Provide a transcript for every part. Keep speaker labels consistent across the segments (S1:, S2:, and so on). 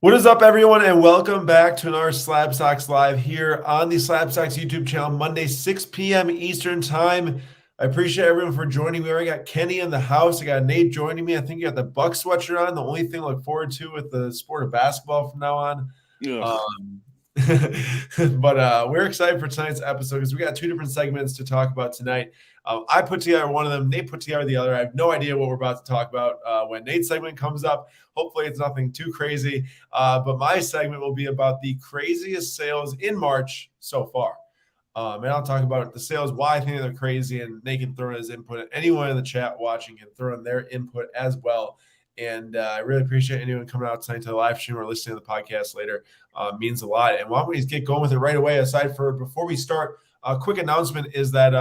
S1: What is up, everyone, and welcome back to another Slab Stocks Live here on the Slab Stocks YouTube channel, Monday, 6 p.m. Eastern Time. I appreciate everyone for joining me. I already got Kenny in the house. I got Nate joining me. I think you got the Bucks sweatshirt on. The only thing I look forward to with the sport of basketball from now on. Um, but we're excited for tonight's episode because we got two different segments to talk about tonight. I put together one of them. Nate put together the other. I have no idea what we're about to talk about when Nate's segment comes up. Hopefully, it's nothing too crazy. But my segment will be about the craziest sales in March so far. And I'll talk about the sales, why I think they're crazy, and Nate can throw in his input. Anyone in the chat watching can throw in their input as well. And I really appreciate anyone coming out tonight to the live stream or listening to the podcast later. Means a lot. And why don't we just get going with it right away? Before we start, a quick announcement is that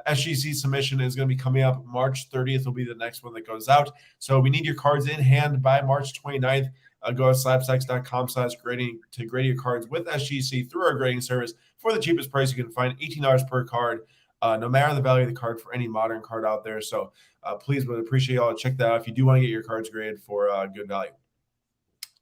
S1: SGC submission is going to be coming up March 30th will be the next one that goes out. So we need your cards in hand by March 29th. Go to slabstocks.com/grading to grade your cards with SGC through our grading service for the cheapest price you can find, $18 per card, no matter the value of the card for any modern card out there. So please would appreciate y'all to check that out if you do want to get your cards graded for good value.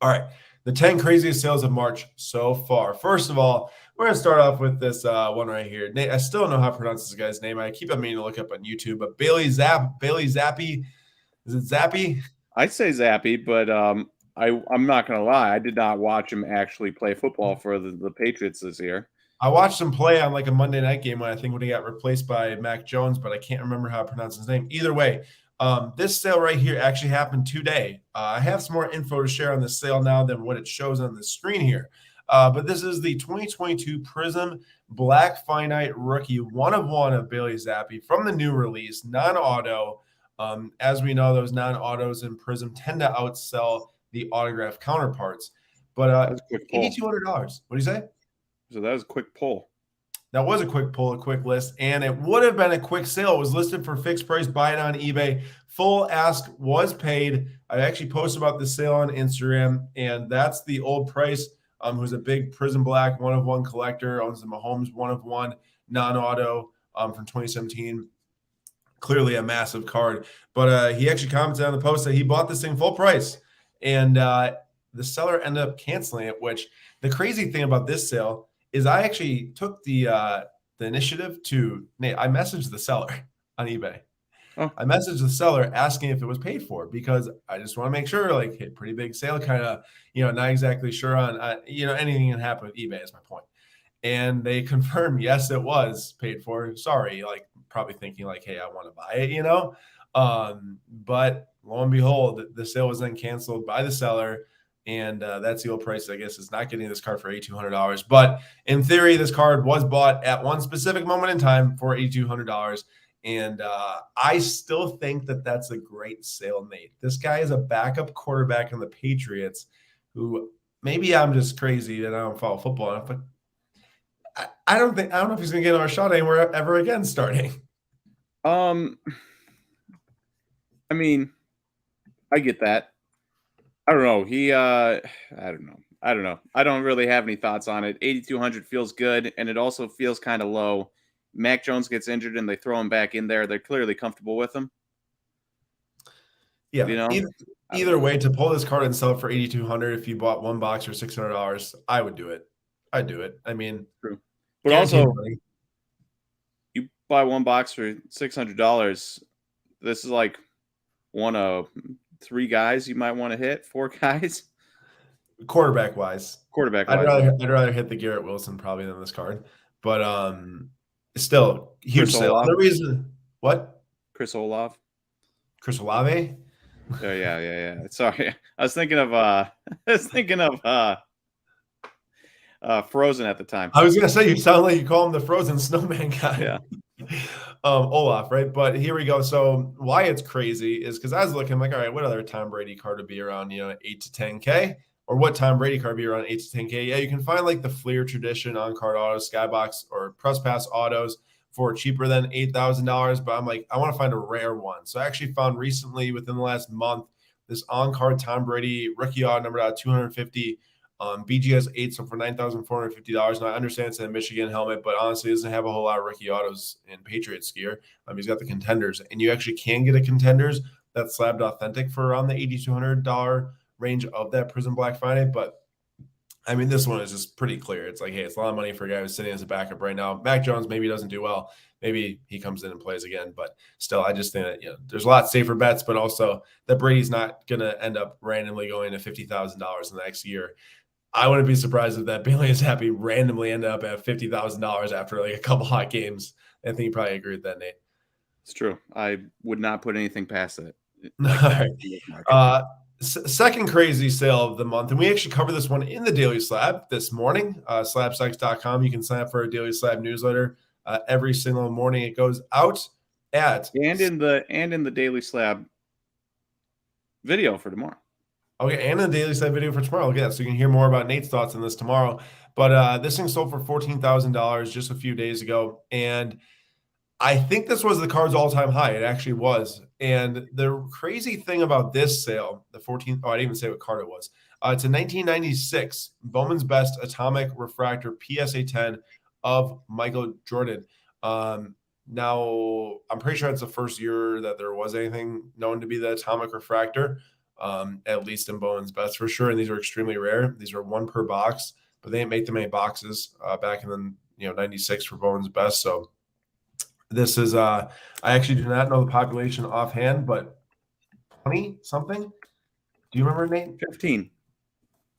S1: All right, the 10 craziest sales of March so far. First of all, we're going to start off with this one right here. Nate, I still don't know how to pronounce this guy's name. I keep on meaning to look up on YouTube, but Bailey Zappi. Is it Zappi?
S2: I say Zappy, but I'm not going to lie. I did not watch him actually play football for the Patriots this year.
S1: I watched him play on like a Monday night game when he got replaced by Mac Jones, but I can't remember how to pronounce his name. Either way, this sale right here actually happened today. I have some more info to share on this sale now than what it shows on the screen here. But this is the 2022 Prism Black Finite Rookie 1/1 of Bailey Zappi from the new release, non-auto. As we know, those non-autos in Prism tend to outsell the autograph counterparts. But $8,200. What do you say?
S2: So that was a quick pull.
S1: That was a quick pull, a quick list, and it would have been a quick sale. It was listed for fixed price, buy it on eBay. Full ask was paid. I actually posted about the sale on Instagram, and that's the old price. Who's a big Prism Black 1/1 collector, owns the Mahomes 1/1 non-auto from 2017. Clearly a massive card, but he actually commented on the post that he bought this thing full price, and the seller ended up canceling it. Which the crazy thing about this sale is I actually took the initiative to Nate. I messaged the seller on eBay.
S2: Oh.
S1: I messaged the seller asking if it was paid for because I just want to make sure, like, hey, pretty big sale, kind of, not exactly sure on, anything can happen with eBay is my point. And they confirmed, yes, it was paid for. Sorry, like probably thinking like, hey, I want to buy it, But lo and behold, the sale was then canceled by the seller. And that's the old price, I guess, is not getting this card for $8,200. But in theory, this card was bought at one specific moment in time for $8,200. And I still think that that's a great sale, Nate. This guy is a backup quarterback in the Patriots who maybe I'm just crazy and I don't follow football enough, but I don't know if he's going to get another shot anywhere ever again starting.
S2: I mean, I get that. I don't know. I don't know. I don't really have any thoughts on it. 8,200 feels good, and it also feels kind of low. Mac Jones gets injured, and they throw him back in there. They're clearly comfortable with him.
S1: Yeah. Either way, to pull this card and sell it for $8,200, if you bought one box for $600, I would do it. I'd do it. I mean,
S2: true. But also, you buy one box for $600. This is like one of 3 guys you might want to hit, 4 guys.
S1: Quarterback wise,
S2: I'd
S1: rather hit the Garrett Wilson probably than this card, but still huge sale. The reason what?
S2: Chris Olave. Oh, yeah. Sorry, I was thinking of Frozen at the time.
S1: I was gonna say you sound like you call him the Frozen Snowman guy.
S2: Yeah.
S1: Olaf, right? But here we go. So why it's crazy is because I was looking like, all right, what other Tom Brady card would be around, 8 to 10K? Or what Tom Brady card would be around 8 to 10K? Yeah, you can find like the Fleer Tradition on-card autos, Skybox, or Press Pass autos for cheaper than $8,000. But I'm like, I want to find a rare one. So I actually found recently within the last month this on-card Tom Brady rookie auto numbered out 250 BGS 8, so for $9,450. Now, I understand it's a Michigan helmet, but honestly, it doesn't have a whole lot of rookie autos in Patriots gear. He's got the Contenders, and you actually can get a Contenders that's slabbed authentic for around the $8,200 range of that Prism Black Friday. But I mean, this one is just pretty clear. It's like, hey, it's a lot of money for a guy who's sitting as a backup right now. Mac Jones maybe doesn't do well. Maybe he comes in and plays again. But still, I just think that there's a lot safer bets, but also that Brady's not going to end up randomly going to $50,000 in the next year. I wouldn't be surprised if that Bailey is happy randomly end up at $50,000 after like a couple hot games. I think you probably agree with that, Nate.
S2: It's true. I would not put anything past it.
S1: Second crazy sale of the month, and we actually cover this one in the Daily Slab this morning. Slabstocks.com. You can sign up for a Daily Slab newsletter every single morning. It goes out at
S2: and in the Daily Slab video for tomorrow.
S1: Okay, and the Daily Slab video for tomorrow. Okay, so you can hear more about Nate's thoughts on this tomorrow. But this thing sold for $14,000 just a few days ago, and I think this was the card's all-time high. It actually was. And the crazy thing about this sale, I didn't even say what card it was. It's a 1996 Bowman's Best Atomic Refractor PSA 10 of Michael Jordan. Now, I'm pretty sure it's the first year that there was anything known to be the Atomic Refractor, at least in Bowman's Best for sure. And these are extremely rare. These are one per box, but they didn't make them many boxes back in the 96 for Bowman's Best. So this is, I actually do not know the population offhand, but 20 something. Do you remember, Nate?
S2: 15.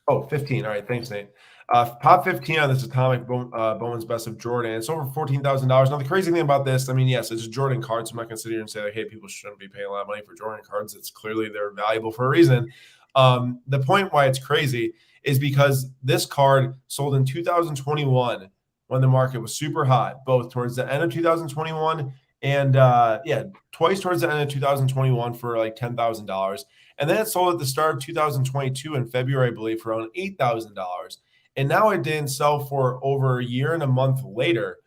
S1: Oh, 15. All right. Thanks, Nate. Pop 15 on this Atomic Bowman's Best of Jordan. It's over $14,000. Now, the crazy thing about this, I mean, yes, it's a Jordan card, so I'm not going to sit here and say, like, hey, people shouldn't be paying a lot of money for Jordan cards. It's clearly they're valuable for a reason. The point why it's crazy is because this card sold in 2021 when the market was super hot, both towards the end of 2021 and twice towards the end of 2021 for like $10,000. And then it sold at the start of 2022 in February, I believe, for around $8,000. And now it didn't sell for over a year and a month later,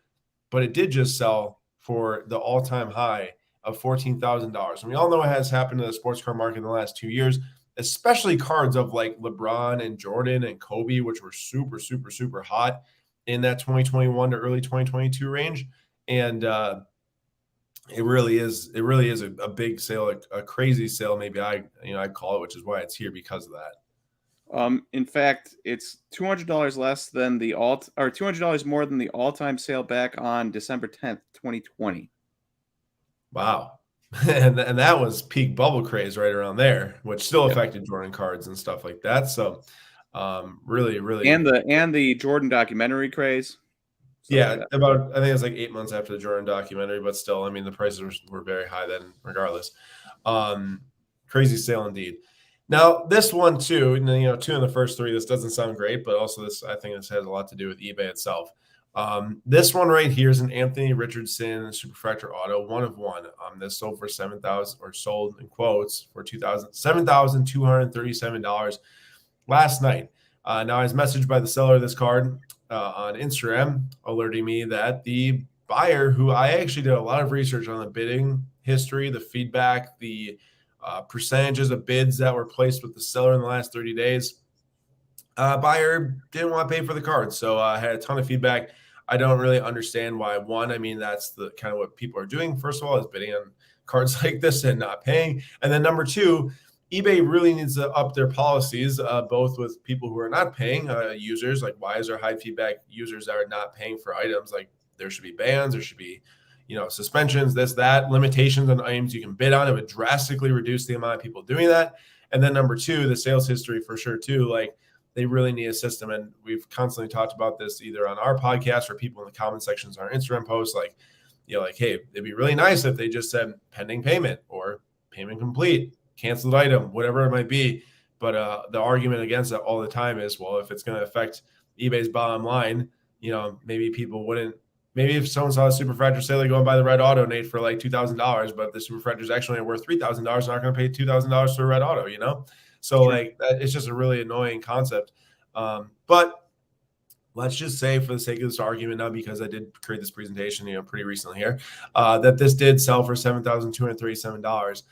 S1: but it did just sell for the all-time high of $14,000. And we all know what has happened to the sports card market in the last 2 years, especially cards of like LeBron and Jordan and Kobe, which were super, super, super hot in that 2021 to early 2022 range. And it really is a big sale, a crazy sale, maybe I'd call it, which is why it's here because of that.
S2: In fact, it's $200 less than $200 more than the all-time sale back on December 10th, 2020.
S1: Wow. and that was peak bubble craze right around there, which still affected Jordan cards and stuff like that. So really, really.
S2: And the Jordan documentary craze.
S1: I think it was like 8 months after the Jordan documentary, but still, I mean, the prices were very high then regardless. Crazy sale indeed. Now, this one too, 2 in the first 3, this doesn't sound great, but also I think this has a lot to do with eBay itself. This one right here is an Anthony Richardson Superfractor Auto, 1 of 1. This sold for $7,000, or sold in quotes for $7,237 last night. Now, I was messaged by the seller of this card on Instagram, alerting me that the buyer, who I actually did a lot of research on the bidding history, the feedback, the percentages of bids that were placed with the seller in the last 30 days, buyer didn't want to pay for the card. So I had a ton of feedback. I don't really understand why. One, I mean, that's the kind of what people are doing, first of all, is bidding on cards like this and not paying. And then number 2, eBay really needs to up their policies, both with people who are not paying, users, like why is there high feedback users that are not paying for items? Like there should be bans, there should be, suspensions, this, that, limitations on items you can bid on. It would drastically reduce the amount of people doing that. And then number 2, the sales history for sure too. Like they really need a system. And we've constantly talked about this either on our podcast or people in the comment sections on our Instagram posts, like, hey, it'd be really nice if they just said pending payment or payment complete, canceled item, whatever it might be. But the argument against that all the time is, well, if it's going to affect eBay's bottom line, maybe people wouldn't. Maybe if someone saw a Superfractor sale, they go and buy the red auto, Nate, for like $2,000, but the Superfractor is actually worth $3,000. They're not going to pay $2,000 for a red auto, So
S2: Sure.
S1: Like it's just a really annoying concept. But let's just say, for the sake of this argument now, because I did create this presentation, pretty recently here, that this did sell for $7,237.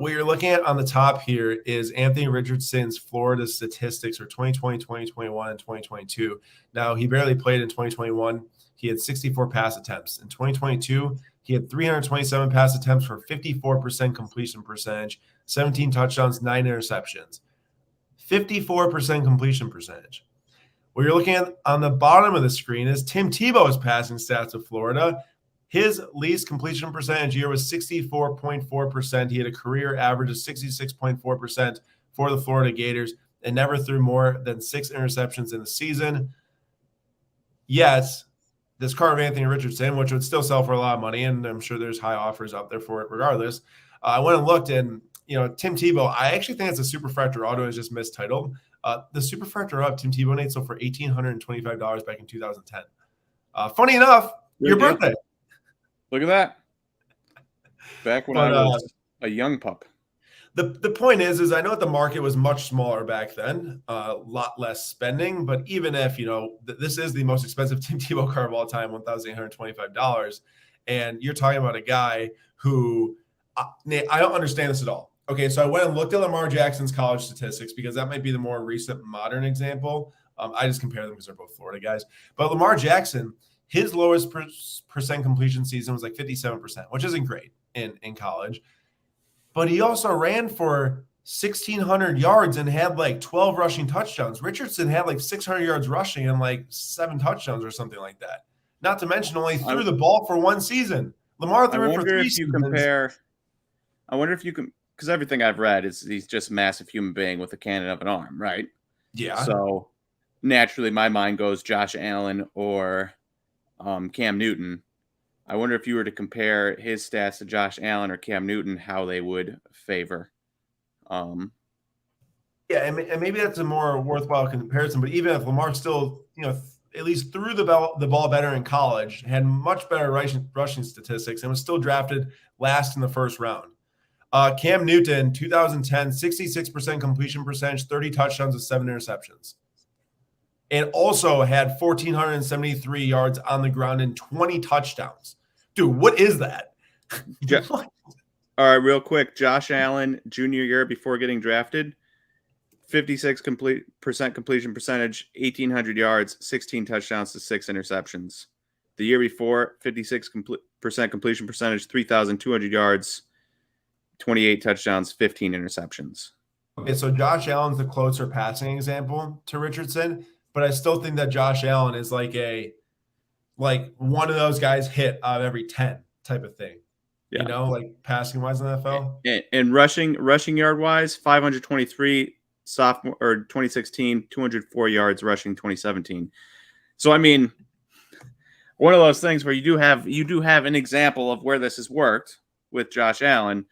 S1: What you're looking at on the top here is Anthony Richardson's Florida statistics for 2020, 2021, and 2022. Now, he barely played in 2021. He had 64 pass attempts. In 2022, he had 327 pass attempts for 54% completion percentage, 17 touchdowns, 9 interceptions. 54% completion percentage. What you're looking at on the bottom of the screen is Tim Tebow's passing stats of Florida. His least completion percentage year was 64.4%. He had a career average of 66.4% for the Florida Gators and never threw more than 6 interceptions in the season. Yes, this card of Anthony Richardson, which would still sell for a lot of money, and I'm sure there's high offers out there for it regardless. I went and looked, and Tim Tebow, I actually think it's a Superfractor auto, is just mistitled. The Superfractor of Tim Tebow Nate sold for $1,825 back in 2010. Funny enough, your birthday.
S2: Look at that. Back when I was a young pup.
S1: The point is I know that the market was much smaller back then, a lot less spending. But even if, this is the most expensive Tim Tebow card of all time, $1,825. And you're talking about a guy who, Nate, I don't understand this at all. Okay, so I went and looked at Lamar Jackson's college statistics because that might be the more recent modern example. I just compare them because they're both Florida guys. But Lamar Jackson, his lowest percent completion season was like 57%, which isn't great in college. But he also ran for 1,600 yards and had like 12 rushing touchdowns. Richardson had like 600 yards rushing and like 7 touchdowns or something like that. Not to mention only threw the ball for 1 season. Lamar threw it for 3 seasons.
S2: I wonder if you can, because everything I've read is he's just a massive human being with a cannon of an arm, right?
S1: Yeah.
S2: So naturally my mind goes Josh Allen or Cam Newton. I wonder if you were to compare his stats to Josh Allen or Cam Newton, how they would favor.
S1: Yeah, and maybe that's a more worthwhile comparison. But even if Lamar still, at least threw the ball better in college, had much better rushing statistics, and was still drafted last in the first round. Cam Newton, 2010, 66% completion percentage, 30 touchdowns with 7 interceptions. And also had 1,473 yards on the ground and 20 touchdowns. Dude, what is that?
S2: All right, real quick. Josh Allen, junior year before getting drafted, 56% completion percentage, 1,800 yards, 16 touchdowns to 6 interceptions. The year before, 56% completion percentage, 3,200 yards, 28 touchdowns, 15 interceptions.
S1: Okay, so Josh Allen's the closer passing example to Richardson, but I still think that Josh Allen is like one of those guys hit out of every 10 type of thing. Yeah. Like passing wise in the NFL.
S2: And rushing yard wise, 523 sophomore or 2016, 204 yards rushing 2017. So I mean, one of those things where you do have an example of where this has worked with Josh Allen,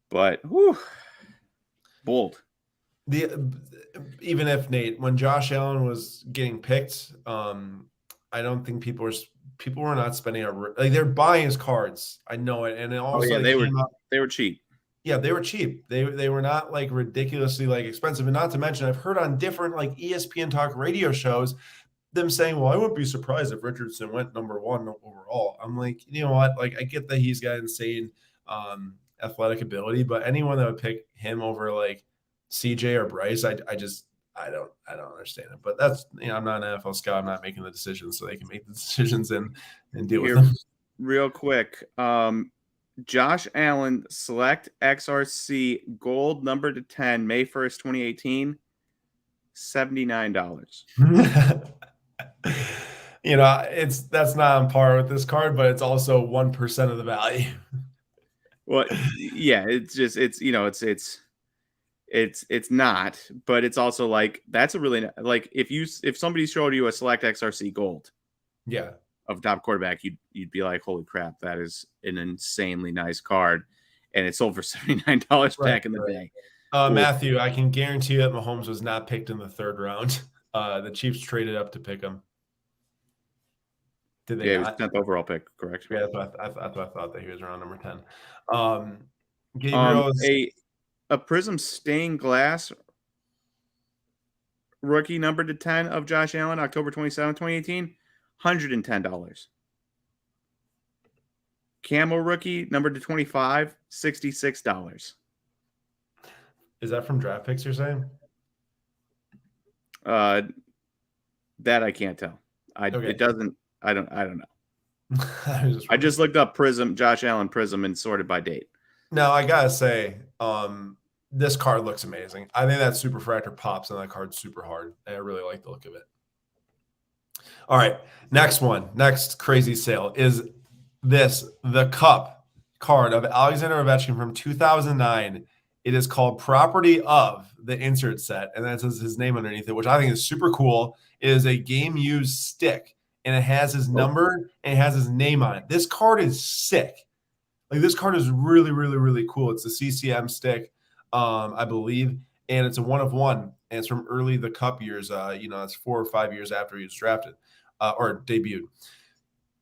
S2: but bold.
S1: Even if Nate, when Josh Allen was getting picked, I don't think people were not spending they're buying his cards. I know it, and it also
S2: they were cheap.
S1: Yeah, they were cheap. They were not like ridiculously like expensive, and not to mention I've heard on different like ESPN talk radio shows them saying, "Well, I wouldn't be surprised if Richardson went number 1 overall." I'm like, you know what? Like I get that he's got insane athletic ability, but anyone that would pick him over like CJ or Bryce, I don't understand it. But that's, I'm not an NFL scout. I'm not making the decisions, so they can make the decisions and deal with them.
S2: Real quick, Josh Allen select XRC gold number to 10, May 1st, 2018, $79.
S1: That's not on par with this card, but it's also 1% of the value.
S2: Well, yeah, it's not, but it's also like that's a really like if somebody showed you a select XRC gold,
S1: yeah,
S2: of top quarterback, you'd be like, holy crap, that is an insanely nice card, and it sold for $79 back in the day.
S1: Matthew, I can guarantee you that Mahomes was not picked in the 3rd round. The Chiefs traded up to pick him. Did they?
S2: Yeah, he was 10th overall pick, correct?
S1: Yeah, I thought that he was around number 10.
S2: A Prism stained glass rookie number to 10 of Josh Allen, October 27, 2018, $110. Camo rookie number to 25, $66.
S1: Is that from Draft Picks you're saying?
S2: That I can't tell. It doesn't. I don't know. I just looked up Prism, Josh Allen Prism, and sorted by date.
S1: No, I gotta say, this card looks amazing. I think that Superfractor pops on that card super hard. I really like the look of it. All right. Next crazy sale is the Cup card of Alexander Ovechkin from 2009. It is called Property of the insert set, and that says his name underneath it, which I think is super cool. It is a game used stick, and it has his number and it has his name on it. This card is sick. Like this card is really, really, really cool. It's a CCM stick, I believe, and it's a 1 of 1, and it's from early the Cup years. It's 4 or 5 years after he was drafted or debuted,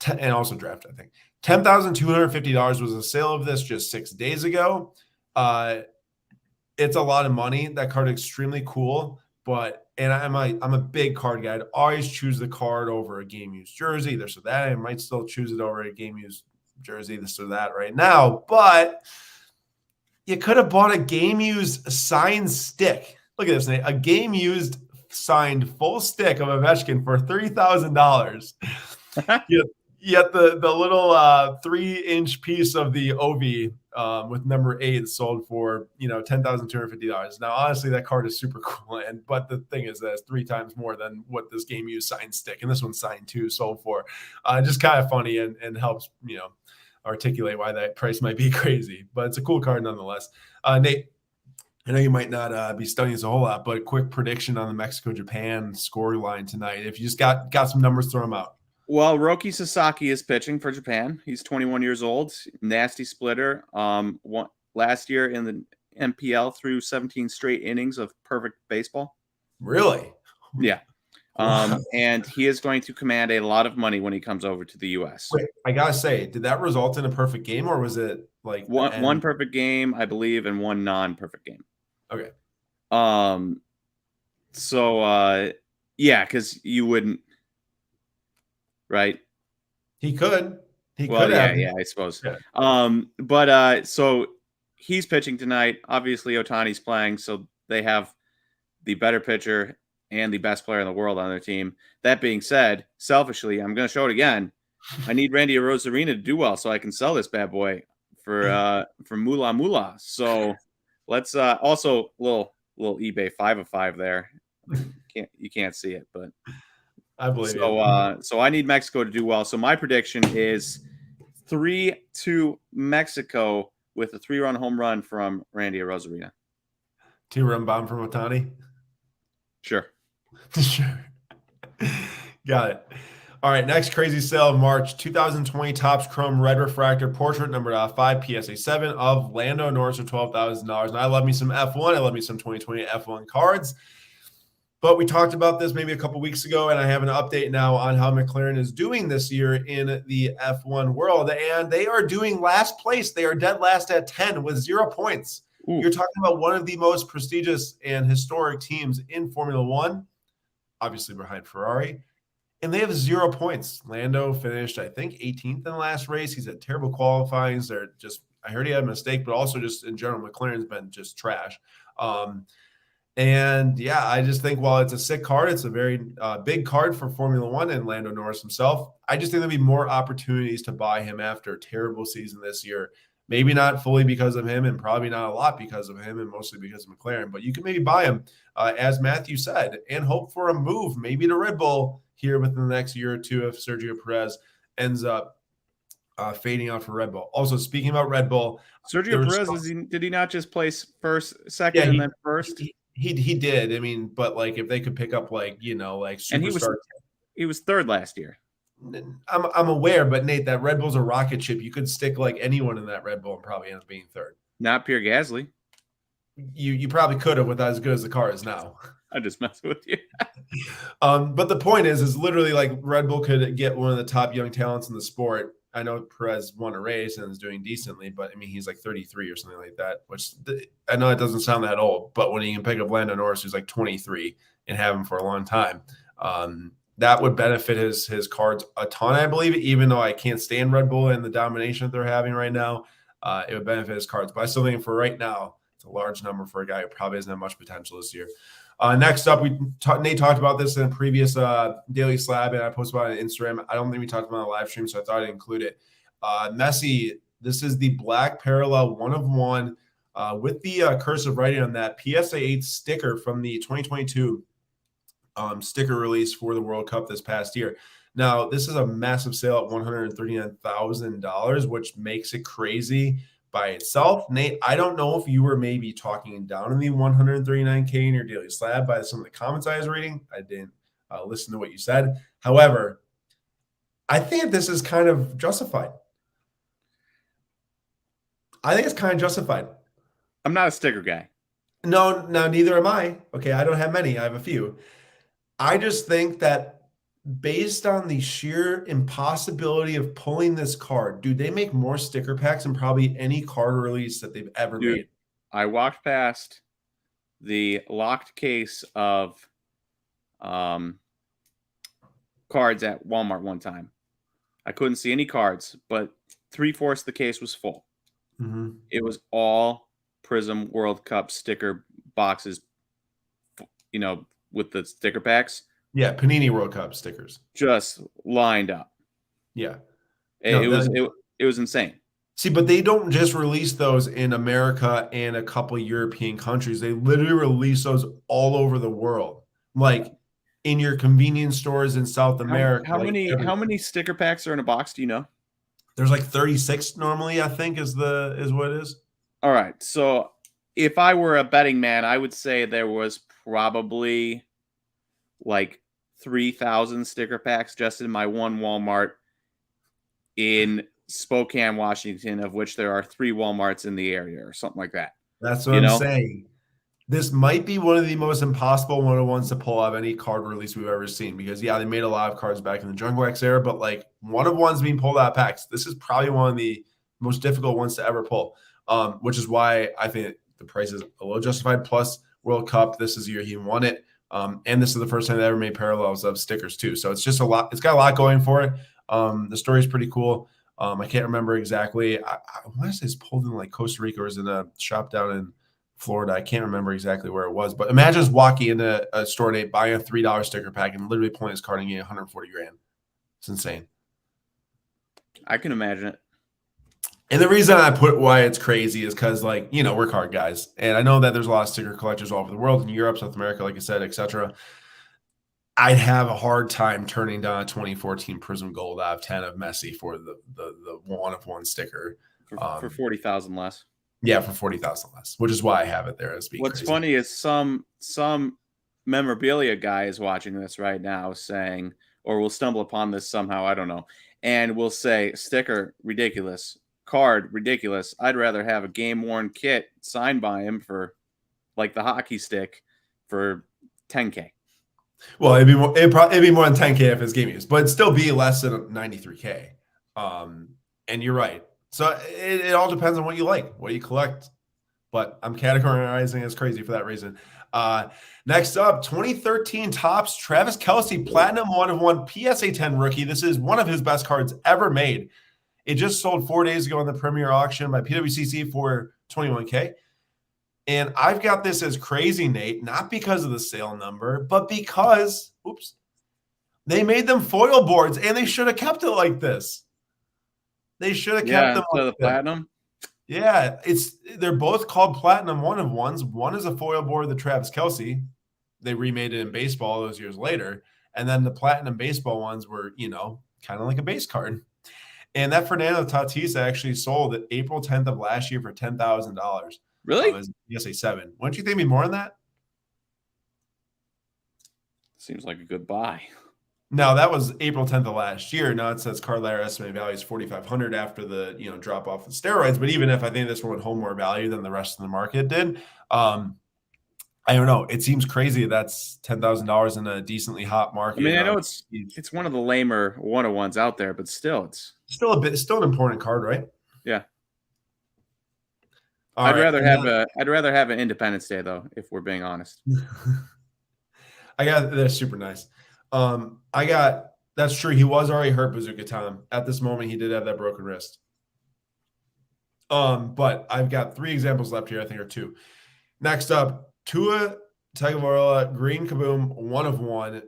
S1: and also drafted. I think $10,250 was the sale of this just 6 days ago. It's a lot of money. That card is extremely cool, and I'm a big card guy. I'd always choose the card over a game used jersey, this or that. I might still choose it over a game used jersey, this or that right now, but you could have bought a game used signed stick. Look at this, Nate. A game used signed full stick of Ovechkin for $3,000. Yet the little 3-inch piece of the Ovi with number 8 sold for $10,250. Now, honestly, that card is super cool, but the thing is that it's 3 times more than what this game used signed stick, and this one's signed too sold for. Just kind of funny and helps articulate why that price might be crazy, but it's a cool card nonetheless. Nate, I know you might not be studying this a whole lot, but a quick prediction on the Mexico-Japan score line tonight. If you just got some numbers, throw them out.
S2: Well, Roki Sasaki is pitching for Japan. He's 21 years old, nasty splitter. Last year in the MPL threw 17 straight innings of perfect baseball.
S1: Really?
S2: Yeah. And he is going to command a lot of money when he comes over to the U.S.
S1: Wait, I gotta say, did that result in a perfect game, or was it like
S2: one perfect game, I believe, and one non-perfect game?
S1: Okay.
S2: Yeah, because you wouldn't, right?
S1: He could.
S2: Yeah, I suppose. Yeah. So he's pitching tonight. Obviously, Ohtani's playing, so they have the better pitcher and the best player in the world on their team. That being said, selfishly, I'm going to show it again. I need Randy Arozarena to do well so I can sell this bad boy for moolah. So let's also little eBay 5 of 5 there. You can't see it, but
S1: I believe you.
S2: So I need Mexico to do well. So my prediction is 3-2 Mexico with a 3-run home run from Randy Arozarena.
S1: 2-run bomb from Ohtani.
S2: Sure.
S1: Sure. Got it. All right. Next crazy sale of March 2020 Topps Chrome Red Refractor Portrait number 5 PSA 7 of Lando Norris for $12,000. And I love me some F1. I love me some 2020 F1 cards. But we talked about this maybe a couple weeks ago, and I have an update now on how McLaren is doing this year in the F1 world. And they are doing last place. They are dead last at 10 with 0 points. Ooh. You're talking about one of the most prestigious and historic teams in Formula One, obviously behind Ferrari, and they have 0 points. Lando finished, I think, 18th in the last race. He's had terrible qualifyings. I heard he had a mistake, but also just in general, McLaren's been just trash. And yeah, I just think while it's a sick card, it's a very big card for Formula One and Lando Norris himself. I just think there'll be more opportunities to buy him after a terrible season this year. Maybe not fully because of him and probably not a lot because of him and mostly because of McLaren, but you can maybe buy him, as Matthew said, and hope for a move maybe to Red Bull here within the next year or two if Sergio Perez ends up fading out for Red Bull. Also, speaking about Red Bull,
S2: Sergio Perez, did he not just place second and then first?
S1: He did. I mean, but like if they could pick up superstar,
S2: and he was third last year.
S1: I'm aware, but Nate, that Red Bull's a rocket ship. You could stick like anyone in that Red Bull and probably end up being third.
S2: Not Pierre Gasly.
S1: You probably could have with as good as the car is now.
S2: I just messed with you.
S1: But the point is literally like Red Bull could get one of the top young talents in the sport. I know Perez won a race and is doing decently, but I mean, he's like 33 or something like that, which I know it doesn't sound that old, but when you can pick up Lando Norris, who's like 23 and have him for a long time, that would benefit his cards a ton, I believe, even though I can't stand Red Bull and the domination that they're having right now. It would benefit his cards. But I still think for right now, it's a large number for a guy who probably doesn't have much potential this year. Next up, Nate talked about this in a previous Daily Slab, and I posted about it on Instagram. I don't think we talked about it on the live stream, so I thought I'd include it. Messi, this is the black parallel 1 of 1 with the cursive writing on that PSA 8 sticker from the 2022 sticker release for the World Cup this past year. Now, this is a massive sale at $139,000, which makes it crazy by itself. Nate, I don't know if you were maybe talking down in the 139K in your daily slab by some of the comments I was reading. I didn't listen to what you said. However, I think this is kind of justified. I think it's kind of justified.
S2: I'm not a sticker guy.
S1: No, neither am I. Okay, I don't have many. I have a few. I just think that based on the sheer impossibility of pulling this card, dude, they make more sticker packs than probably any card release that they've ever made.
S2: I walked past the locked case of cards at Walmart one time. I couldn't see any cards, but 3/4 of the case was full.
S1: Mm-hmm.
S2: It was all Prism World Cup sticker boxes, with the sticker packs.
S1: Yeah, Panini World Cup stickers
S2: just lined up.
S1: Yeah,
S2: it was insane.
S1: See, but they don't just release those in America and a couple European countries. They literally release those all over the world, like in your convenience stores in South America.
S2: How many sticker packs are in a box? Do you know?
S1: There's like 36 normally, I think, is what it is.
S2: All right. So if I were a betting man, I would say there was probably like 3,000 sticker packs just in my one Walmart in Spokane, Washington, of which there are 3 Walmarts in the area or something like that.
S1: That's what I'm saying. This might be one of the most impossible one-of-ones to pull out any card release we've ever seen because, yeah, they made a lot of cards back in the Jungle X era, but like one-of-ones being pulled out of packs, this is probably one of the most difficult ones to ever pull, which is why I think the price is a little justified. Plus, World Cup, this is the year he won it. And this is the first time they ever made parallels of stickers too. So it's just a lot. It's got a lot going for it. The story is pretty cool. I can't remember exactly. I want to say it's pulled in like Costa Rica or is in a shop down in Florida. I can't remember exactly where it was. But imagine just walking into a store today, buying a $3 sticker pack and literally pulling his card and getting 140 grand. It's insane.
S2: I can imagine it.
S1: And the reason I put why it's crazy is because, like, we're card guys. And I know that there's a lot of sticker collectors all over the world, in Europe, South America, like I said, etc. I'd have a hard time turning down a 2014 Prism Gold out of 10 of Messi for the one-of-one sticker.
S2: For 40,000 less.
S1: Yeah, for 40,000 less, which is why I have it there as being
S2: What's
S1: crazy.
S2: funny is some memorabilia guy is watching this right now saying, or will stumble upon this somehow, I don't know, and will say, sticker, ridiculous. Card, ridiculous. I'd rather have a game-worn kit signed by him for, like, the hockey stick for $10K.
S1: Well, it'd be more than $10K if it's game use, but it'd still be less than $93K. And you're right. So it all depends on what you like, what you collect. But I'm categorizing as crazy for that reason. Next up, 2013 Topps Travis Kelce Platinum 1/1 PSA 10 rookie. This is one of his best cards ever made. It just sold 4 days ago in the premier auction by PWCC for $21K. And I've got this as crazy, Nate, not because of the sale number, but because, they made them foil boards, and they should have kept it like this. They should have kept them
S2: like the platinum.
S1: Yeah, they're both called Platinum 1/1s. One is a foil board of the Travis Kelce. They remade it in baseball those years later. And then the Platinum baseball ones were, kind of like a base card. And that Fernando Tatis actually sold it April 10th of last year for $10,000.
S2: Really?
S1: Yes, a 7. Wouldn't you think it'd be more than that?
S2: Seems like a good buy.
S1: No, that was April 10th of last year. Now it says card ladder estimated value is 4,500 after the drop off of steroids. But even if I think this one would hold more value than the rest of the market did, I don't know. It seems crazy. That's $10,000 in a decently hot market.
S2: I mean, I know it's one of the lamer one-of-ones out there, but still, it's
S1: still an important card, right?
S2: Yeah.
S1: I'd
S2: rather have an Independence Day though, if we're being honest.
S1: That's super nice. That's true. He was already hurt, Bazooka Tom. At this moment, he did have that broken wrist. But I've got 3 examples left here. I think, or 2. Next up, Tua Tagovailoa Green Kaboom 1/1.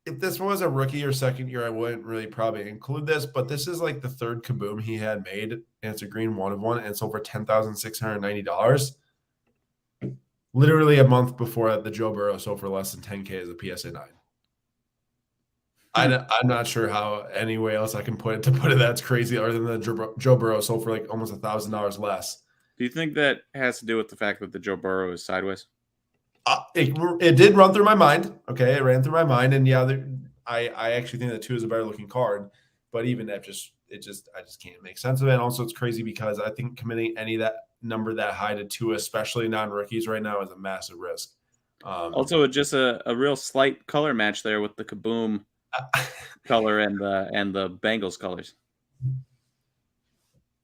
S1: If this was a rookie or second year, I wouldn't really probably include this, but this is like the 3rd Kaboom he had made, and it's a green 1/1, and sold for $10,690. Literally a month before that, the Joe Burrow sold for less than 10K as a PSA 9. I'm not sure how any way else I can put it that's crazy other than the Joe Burrow sold for like almost $1,000 less.
S2: Do you think that has to do with the fact that the Joe Burrow is sideways?
S1: It did run through my mind. Okay, it ran through my mind, and yeah, I actually think that 2 is a better looking card, but even that I just can't make sense of it. And also, it's crazy because I think committing any that number that high to 2, especially non rookies right now, is a massive risk.
S2: Also, just a real slight color match there with the Kaboom color and the Bengals colors.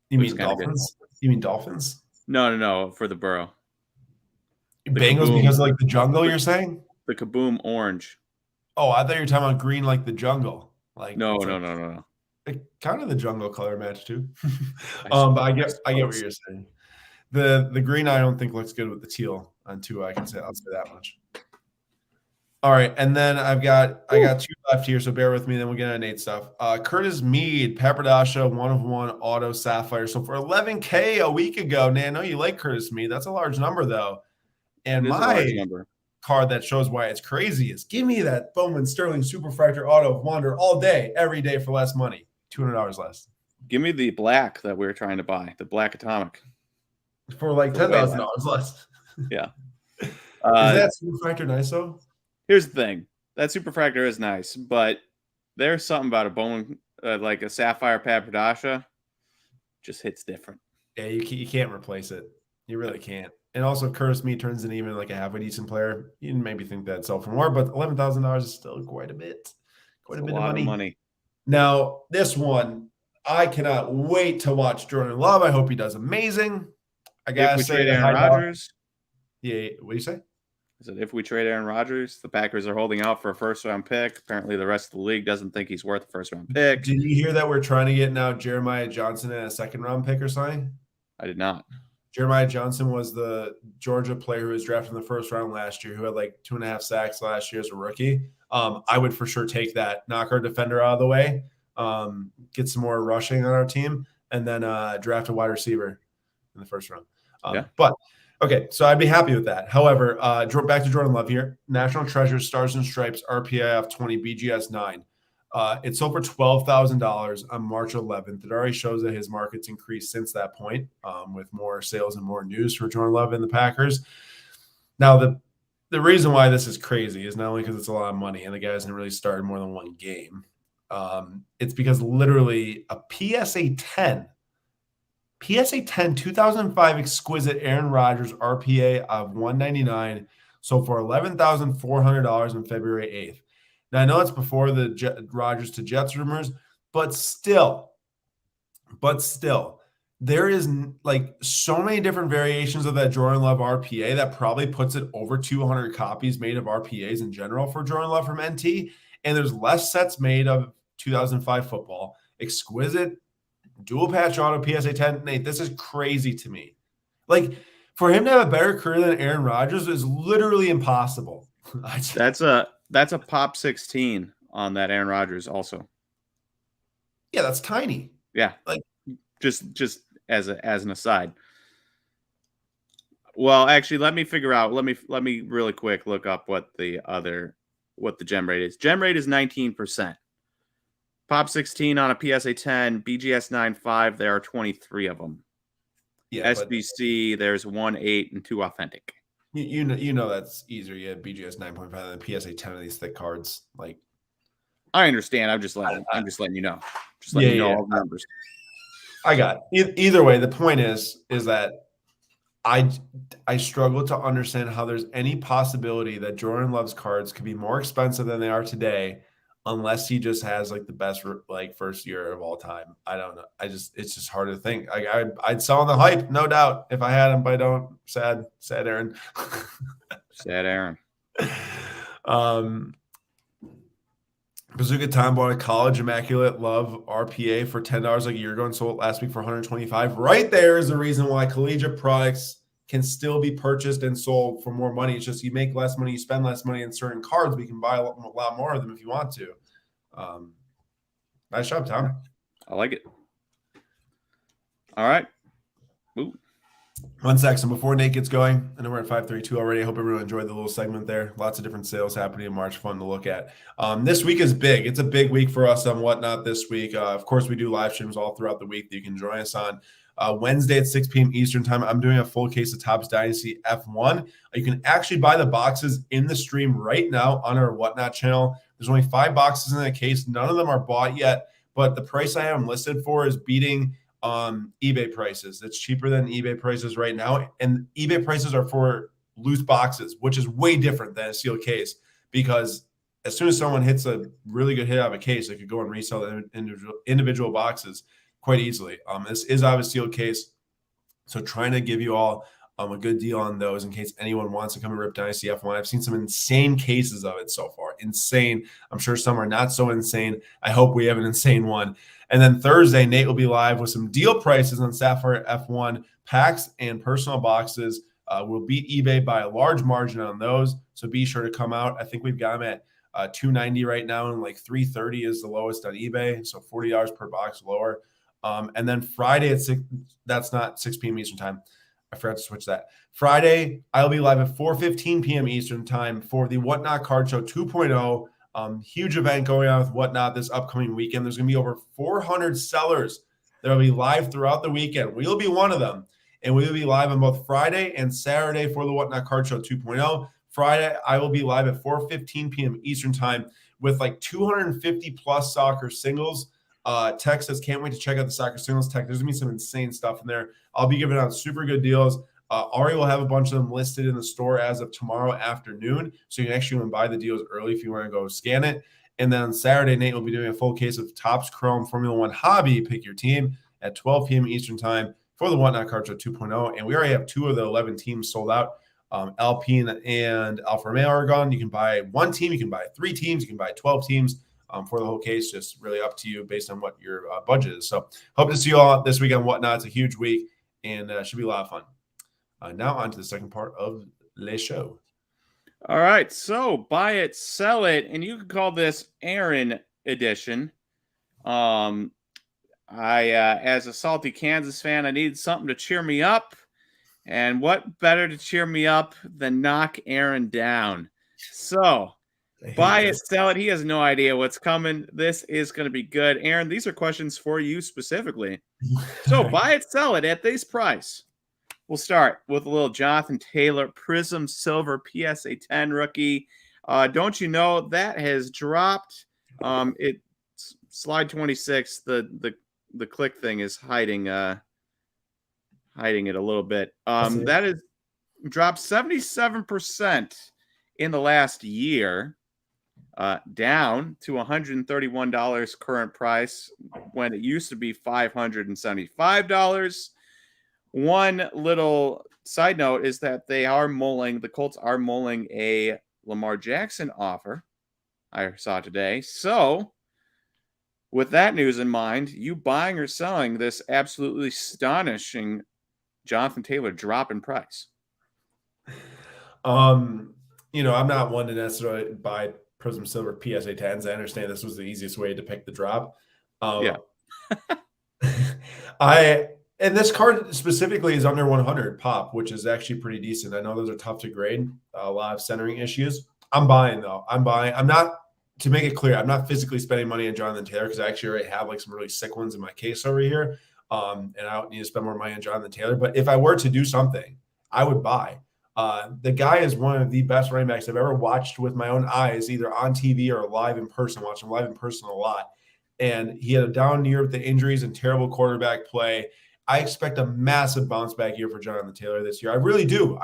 S1: You mean Dolphins? You mean Dolphins?
S2: No, for the Burrow.
S1: Bengals Kaboom, because of like the jungle, you're saying?
S2: The Kaboom orange.
S1: Oh, I thought you were talking about green like the jungle. Like
S2: no.
S1: Kind of the jungle color match too. But I get what you're saying. The green I don't think looks good with the teal on 2. I'll say that much. All right, and then I got 2 left here, so bear with me. Then we'll get into Nate stuff. Curtis Mead, Papadasha, 1/1 auto sapphire. So for 11K a week ago, Nate, I know you like Curtis Mead. That's a large number though. And my card that shows why it's crazy is give me that Bowman Sterling Superfractor Auto of Wonder all day, every day for less money, $200 less.
S2: Give me the black that we were trying to buy, the black atomic,
S1: for like $10,000 less.
S2: Yeah.
S1: Is that Superfractor nice though?
S2: Here's the thing: that Superfractor is nice, but there's something about a Bowman, like a Sapphire Papadasha, just hits different.
S1: Yeah, you can't replace it. You really can't. And also, Curtis Mead turns into even like a halfway decent player. You maybe think that'd sell for more, but $11,000 is still quite a bit. Quite a bit of money. Now, this one, I cannot wait to watch Jordan Love. I hope he does amazing. I gotta say,
S2: Aaron Rodgers.
S1: Yeah, what do you say?
S2: I said, if we trade Aaron Rodgers, the Packers are holding out for a first-round pick. Apparently, the rest of the league doesn't think he's worth a first-round pick.
S1: Did you hear that we're trying to get now Jeremiah Johnson and a second-round pick or something?
S2: I did not.
S1: Jeremiah Johnson was the Georgia player who was drafted in the first round last year, who had like 2.5 sacks last year as a rookie. I would for sure take that, knock our defender out of the way, get some more rushing on our team, and then draft a wide receiver in the first round. But okay, so I'd be happy with that. However, back to Jordan Love here. National Treasure Stars and Stripes RPI F20 BGS 9. It sold for $12,000 on March 11th. It already shows that his market's increased since that point, with more sales and more news for Jordan Love and the Packers. Now, the reason why this is crazy is not only because it's a lot of money and the guy hasn't really started more than one game. It's because literally a PSA 10 2005 exquisite Aaron Rodgers RPA of 199 sold for $11,400 on February 8th. Now, I know it's before the Rodgers to Jets rumors, but still, there is like so many different variations of that Jordan Love RPA that probably puts it over 200 copies made of RPAs in general for Jordan Love from NT. And there's less sets made of 2005 football. Exquisite dual patch auto PSA 10. Nate, this is crazy to me. Like, for him to have a better career than Aaron Rodgers is literally impossible.
S2: That's a pop 16 on that Aaron Rodgers also.
S1: Yeah, that's tiny.
S2: Yeah. Like just as an aside. Well, actually, let me figure out. Let me really quick look up what the gem rate is. Gem rate is 19%. Pop 16 on a PSA 10, BGS 9.5, there are 23 of them. Yeah, SBC, there's 1.8 and 2 authentic.
S1: You know that's easier. You have BGS 9.5 than PSA 10 of these thick cards. Like,
S2: I understand. I'm just letting you know. Just letting you know all the numbers.
S1: I got it. Either way, the point is that I struggle to understand how there's any possibility that Jordan Love's cards could be more expensive than they are today, unless he just has like the best like first year of all time. I don't know. It's just hard to think. I'd sell on the hype, no doubt, if I had him, but I don't. Sad Aaron.
S2: Sad Aaron.
S1: Bazooka Tom bought a College Immaculate Love RPA for $10 like a year ago and sold it last week for $125. Right there is the reason why collegiate products can still be purchased and sold for more money. It's just you make less money, you spend less money in certain cards, but you can buy a lot more of them if you want to. Nice job, Tom.
S2: I like it. All right. Ooh.
S1: 1 sec. So before Nate gets going, I know we're at 5:32 already. I hope everyone enjoyed the little segment there. Lots of different sales happening in March, fun to look at. This week is big. It's a big week for us on Whatnot this week. Of course, we do live streams all throughout the week that you can join us on. Wednesday at 6 p.m. Eastern time, I'm doing a full case of Topps Dynasty F1. You can actually buy the boxes in the stream right now on our Whatnot channel. There's only 5 boxes in that case. None of them are bought yet, but the price I have them listed for is beating eBay prices. It's cheaper than eBay prices right now. And eBay prices are for loose boxes, which is way different than a sealed case, because as soon as someone hits a really good hit out of a case, they could go and resell the individual boxes quite easily. This is out of a sealed case. So trying to give you all a good deal on those in case anyone wants to come and rip Dynasty F1. I've seen some insane cases of it so far. Insane. I'm sure some are not so insane. I hope we have an insane one. And then Thursday, Nate will be live with some deal prices on Sapphire F1 packs and personal boxes. We'll beat eBay by a large margin on those. So be sure to come out. I think we've got them at $290 right now, and like $330 is the lowest on eBay. So $40 per box lower. And then Friday at 6, that's not 6 p.m. Eastern time. I forgot to switch that. Friday, I'll be live at 4:15 p.m. Eastern time for the Whatnot Card Show 2.0. Huge event going on with Whatnot this upcoming weekend. There's going to be over 400 sellers that will be live throughout the weekend. We'll be one of them. And we will be live on both Friday and Saturday for the Whatnot Card Show 2.0. Friday, I will be live at 4:15 p.m. Eastern time with like 250 plus soccer singles. Tech says, can't wait to check out the soccer singles tech. There's going to be some insane stuff in there. I'll be giving out super good deals. Ari will have a bunch of them listed in the store as of tomorrow afternoon. So you can actually buy the deals early if you want to go scan it. And then on Saturday, Nate will be doing a full case of Topps Chrome Formula One Hobby. Pick your team at 12 p.m. Eastern time for the Whatnot Card Show 2.0. And we already have 2 of the 11 teams sold out. Alpine and Alfa Romeo are gone. You can buy 1 team. You can buy 3 teams. You can buy 12 teams. For the whole case, just really up to you based on what your budget is. So hope to see you all this week on Whatnot. It's a huge week and should be a lot of fun. Now on to the second part of Le Show.
S2: All right, so buy it, sell it, and you can call this Aaron edition. As a salty Kansas fan, I needed something to cheer me up, and what better to cheer me up than knock Aaron down? So buy it, sell it. He has no idea what's coming. This is going to be good. Aaron, these are questions for you specifically. So buy it, sell it at this price. We'll start with a little Jonathan Taylor Prism Silver PSA 10 rookie. Don't you know that has dropped? It's slide 26. The click thing is hiding it a little bit. That is dropped 77% in the last year. Down to $131 current price when it used to be $575. One little side note is that the Colts are mulling a Lamar Jackson offer I saw today. So with that news in mind, you buying or selling this absolutely astonishing Jonathan Taylor drop in price?
S1: I'm not one to necessarily buy Prism Silver PSA 10s. I understand this was the easiest way to pick the drop.
S2: Yeah.
S1: And this card specifically is under 100 pop, which is actually pretty decent. I know those are tough to grade, a lot of centering issues. I'm buying though. I'm not, to make it clear, I'm not physically spending money on Jonathan Taylor because I actually already have like some really sick ones in my case over here. And I don't need to spend more money on Jonathan Taylor. But if I were to do something, I would buy. The guy is one of the best running backs I've ever watched with my own eyes, either on TV or live in person. Watch him live in person a lot. And he had a down year with the injuries and terrible quarterback play. I expect a massive bounce back year for Jonathan Taylor this year. I really do.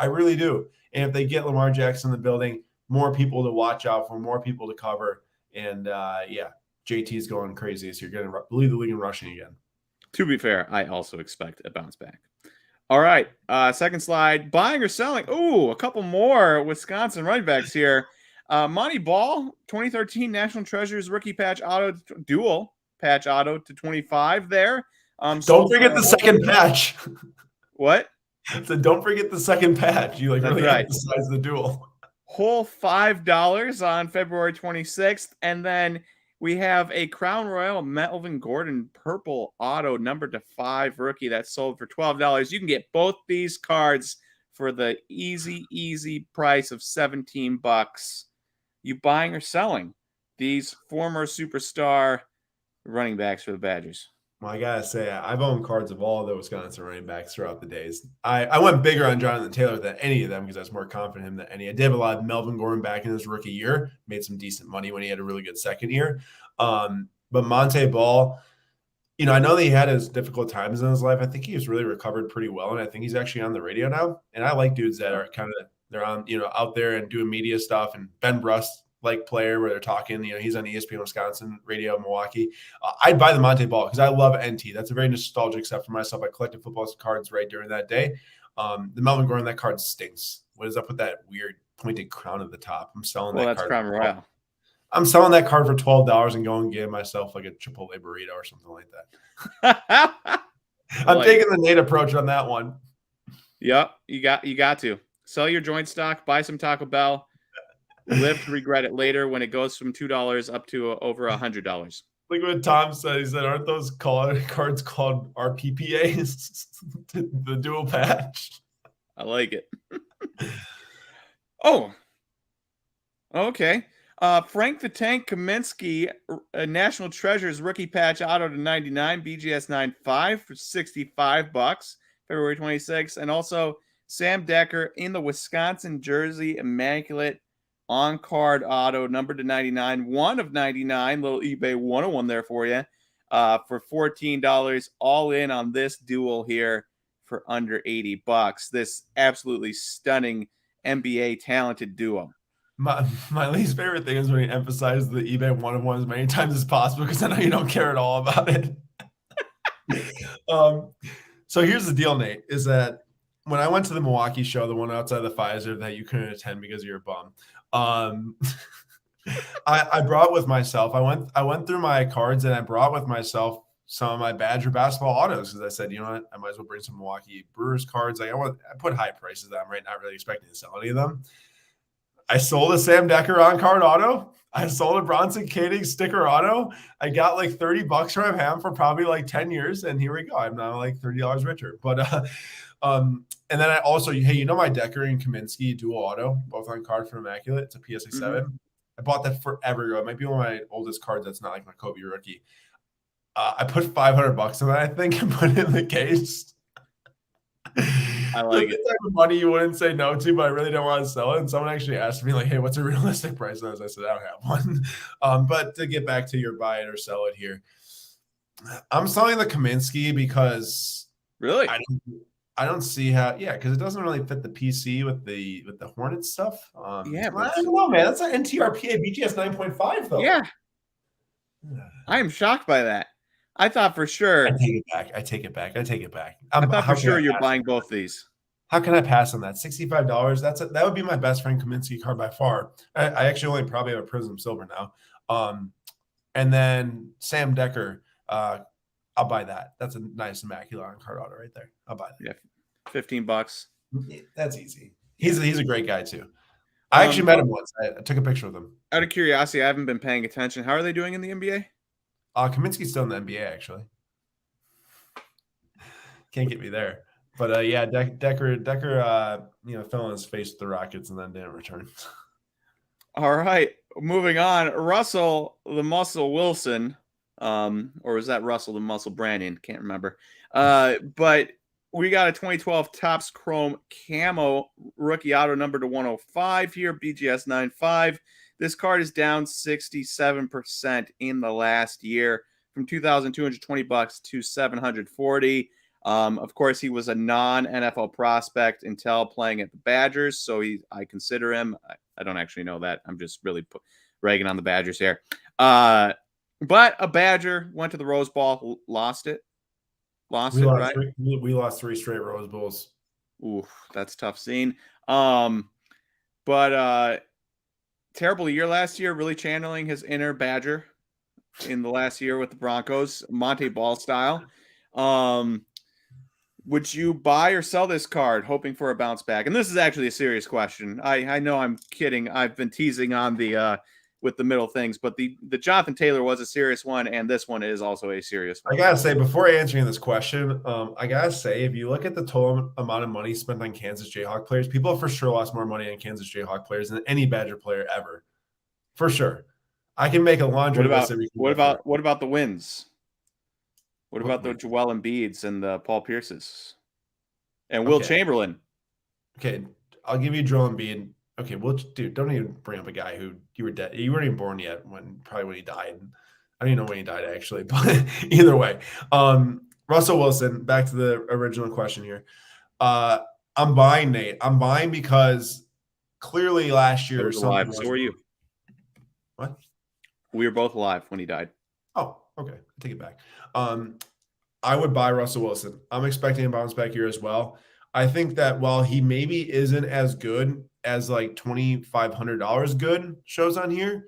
S1: And if they get Lamar Jackson in the building, more people to watch out for, more people to cover. And JT is going crazy. So you're going to lead the league in rushing again.
S2: To be fair, I also expect a bounce back. All right. Second slide, buying or selling. Ooh, a couple more Wisconsin running backs here. Monty Ball, 2013 National Treasures rookie patch auto, dual patch auto to 25 there.
S1: Don't forget the second patch.
S2: What?
S1: So don't forget the second patch. You really
S2: right.
S1: emphasize the dual.
S2: Whole $5 on February 26th. And then we have a Crown Royal Melvin Gordon purple auto number /5 rookie that sold for $12. You can get both these cards for the easy price of $17. You buying or selling these former superstar running backs for the Badgers?
S1: Well, I gotta say, I've owned cards of all the Wisconsin running backs throughout the days. I went bigger on Jonathan Taylor than any of them because I was more confident in him than any. I did have a lot of Melvin Gordon back in his rookie year, made some decent money when he had a really good second year. But Monte Ball, I know that he had his difficult times in his life. I think he's really recovered pretty well, and I think he's actually on the radio now. And I like dudes that are they're on, out there and doing media stuff. And Ben Brust, player where they're talking, he's on ESPN Wisconsin radio in Milwaukee. I'd buy the Monte Ball because I love NT. That's a very nostalgic stuff for myself. I collected football cards right during that day. The Melvin Gordon, that card stinks. What is up with that weird pointed crown at the top? I'm selling that card.
S2: Well, that's Crown Royal.
S1: I'm selling that card for $12 and going and get myself like a Chipotle burrito or something like that. I'm taking the Nate approach on that one.
S2: Yep, you got to sell your joint stock, buy some Taco Bell, live to regret it later when it goes from $2 up to over $100.
S1: Like what Tom said, he said, aren't those cards called RPPAs? The dual patch.
S2: I like it. Oh, okay. Frank the Tank Kaminsky, National Treasures rookie patch auto /99, BGS 9.5 for $65, February 26th. And also Sam Decker in the Wisconsin jersey, immaculate on-card auto, number /99, 1 of 99, little eBay 101 there for you, for $14, all in on this duel here for under $80. This absolutely stunning NBA talented duo.
S1: My least favorite thing is when he emphasizes the eBay 101 as many times as possible because I know you don't care at all about it. So here's the deal, Nate, is that when I went to the Milwaukee show, the one outside the Pfizer that you couldn't attend because you're a bum, I brought with myself. I went through my cards and I brought with myself some of my Badger basketball autos because I said, you know what, I might as well bring some Milwaukee Brewers cards. I put high prices on them, right? Not really expecting to sell any of them. I sold a Sam Decker on-card auto. I sold a Bronson Koenig sticker auto. I got like $30 from him for probably like 10 years, and here we go. I'm now like $30 richer. But and then I also, hey, my Decker and Kaminsky dual auto, both on card for Immaculate. It's a PSA 7. Mm-hmm. I bought that forever ago. It might be one of my oldest cards. That's not like my Kobe rookie. I put $500 on that, I think, and put it in the case.
S2: I like it.
S1: The type of money you wouldn't say no to, but I really don't want to sell it. And someone actually asked me, like, hey, what's a realistic price? And I said, I don't have one. But to get back to your buy it or sell it here, I'm selling the Kaminsky because
S2: really
S1: I don't see how, because it doesn't really fit the PC with the Hornet stuff.
S2: But
S1: I don't know, man. That's an NTRPA BGS 9.5 though.
S2: Yeah. I am shocked by that. I thought for sure.
S1: I take it back.
S2: I thought for sure you're buying both these.
S1: How can I pass on that? $65. That would be my best friend Kaminsky card by far. I actually only probably have a Prism Silver now. And then Sam Decker, I'll buy that. That's a nice immaculate on card auto right there. I'll buy that.
S2: Yeah, $15.
S1: That's easy. He's a great guy too. I actually met him once. I took a picture with him.
S2: Out of curiosity, I haven't been paying attention. How are they doing in the NBA?
S1: Kaminsky's still in the NBA, actually. Can't get me there. But Decker, fell on his face with the Rockets and then didn't return.
S2: All right, moving on. Russell the Muscle Wilson, or was that Russell the Muscle Brandon? Can't remember. But we got a 2012 Topps Chrome Camo rookie auto number /105 here, BGS 9.5. This card is down 67% in the last year, from $2,220 to $740. Of course, he was a non-NFL prospect until playing at the Badgers, so I consider him. I don't actually know that. I'm just really ragging on the Badgers here. But a Badger went to the Rose Bowl, lost it. Right?
S1: We lost 3 straight Rose Bowls.
S2: Ooh, that's a tough scene. But terrible year last year, really channeling his inner Badger in the last year with the Broncos, Monte Ball style. Would you buy or sell this card, hoping for a bounce back? And this is actually a serious question. I know I'm kidding. I've been teasing on the with the middle things. But the Jonathan Taylor was a serious one, and this one is also a serious one.
S1: I gotta say, before answering this question, I gotta say, if you look at the total amount of money spent on Kansas Jayhawk players, people have for sure lost more money on Kansas Jayhawk players than any Badger player ever, for sure. I can make a laundry list.
S2: What about the wins? What about the Joel Embiids and the Paul Pierces and Will Chamberlain?
S1: Okay, I'll give you Joel Embiid. Okay, well, dude, don't even bring up a guy who you were dead. You weren't even born yet when he died. I don't even know when he died actually, but either way, Russell Wilson. Back to the original question here. I'm buying, Nate. I'm buying because clearly last year something.
S2: So were you?
S1: What?
S2: We were both alive when he died.
S1: Oh, okay. I take it back. I would buy Russell Wilson. I'm expecting a bounce back here as well. I think that while he maybe isn't as good as like $2,500 good shows on here,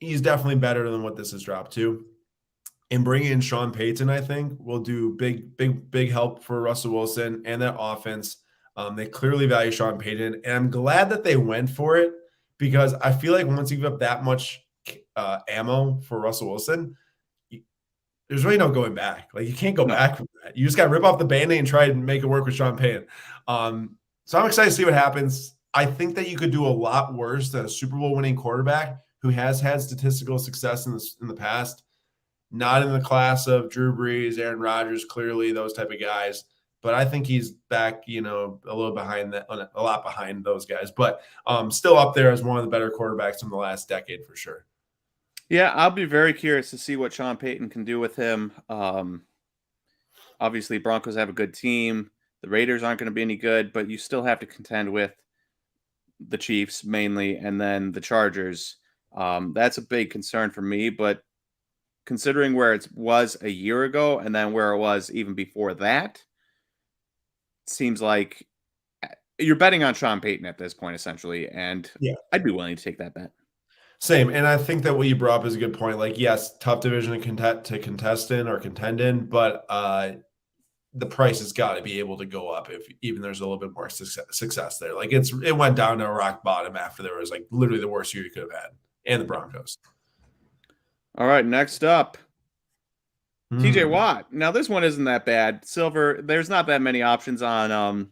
S1: he's definitely better than what this has dropped to. And bringing in Sean Payton, I think, will do big help for Russell Wilson and that offense. They clearly value Sean Payton, and I'm glad that they went for it because I feel like once you give up that much ammo for Russell Wilson, there's really no going back. Like, you can't go back from that. You just got to rip off the Band-Aid and try and make it work with Sean Payton. So I'm excited to see what happens. I think that you could do a lot worse than a Super Bowl winning quarterback who has had statistical success in the past. Not in the class of Drew Brees, Aaron Rodgers, clearly those type of guys. But I think he's back, a little behind that, a lot behind those guys. But still up there as one of the better quarterbacks in the last decade for sure.
S2: Yeah, I'll be very curious to see what Sean Payton can do with him. Obviously, Broncos have a good team. The Raiders aren't going to be any good, but you still have to contend with the Chiefs mainly, and then the Chargers. That's a big concern for me, but considering where it was a year ago and then where it was even before that, it seems like you're betting on Sean Payton at this point, essentially, and I'd be willing to take that bet.
S1: Same, and I think that what you brought up is a good point. Like, yes, tough division to contest in or contend in, but the price has got to be able to go up if even there's a little bit more success there. Like, it went down to a rock bottom after there was like literally the worst year you could have had, and the Broncos.
S2: All right, next up, TJ Watt. Now, this one isn't that bad. Silver, there's not that many options on